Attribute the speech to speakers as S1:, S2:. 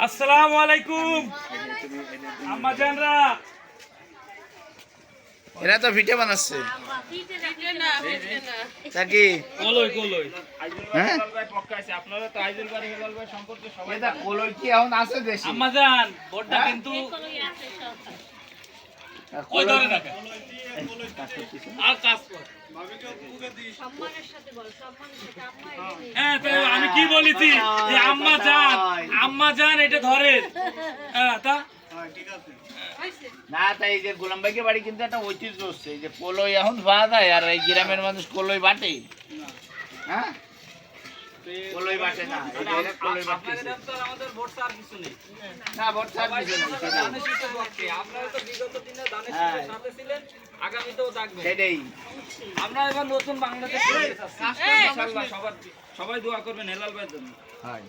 S1: আসসালামু আলাইকুম আম্মা জানরা।
S2: এরা তো ভিডিও বানাচ্ছে নাকি?
S1: কলই কলই
S2: হ্যাঁ
S1: আপনারা তো আইজুল ভাই হেলাল ভাই সম্পর্কে সবাই
S2: এটা কলই কি এখন আছে দেশে?
S1: আম্মা জান বড়টা কিন্তু ওই ধরে রাখে আর কাজ কর হ্যাঁ তো আমি কি বলেছি যে আম্মা জান এটা ধরেন হ্যাঁ তা
S2: না তাই যে গোলাম ভাইকে বাড়ি কিন্তু একটা ঐতিহ্য হচ্ছে এই যে কলই এখন পাওয়া যায় আর এই গ্রামের মানুষ কলই বাটে। হ্যাঁ কলই বাটে না, এই যে এরা কলই বাটতেছে।
S1: আমাদের ভোট আর কিছু নেই
S2: না বর্ষা কিছু নেই,
S1: দানের শীষের পক্ষে। আপনারা তো বিগত দিনে দানের শীষের সাথে ছিলেন, আগামীতেও থাকবেন।
S2: সেটাই
S1: আমরা এবার নতুন বাংলাদেশ করতে চাচ্ছি। ইনশাআল্লাহ সবাই দোয়া করবেন হেলাল ভাইয়ের জন্য।
S2: হয়।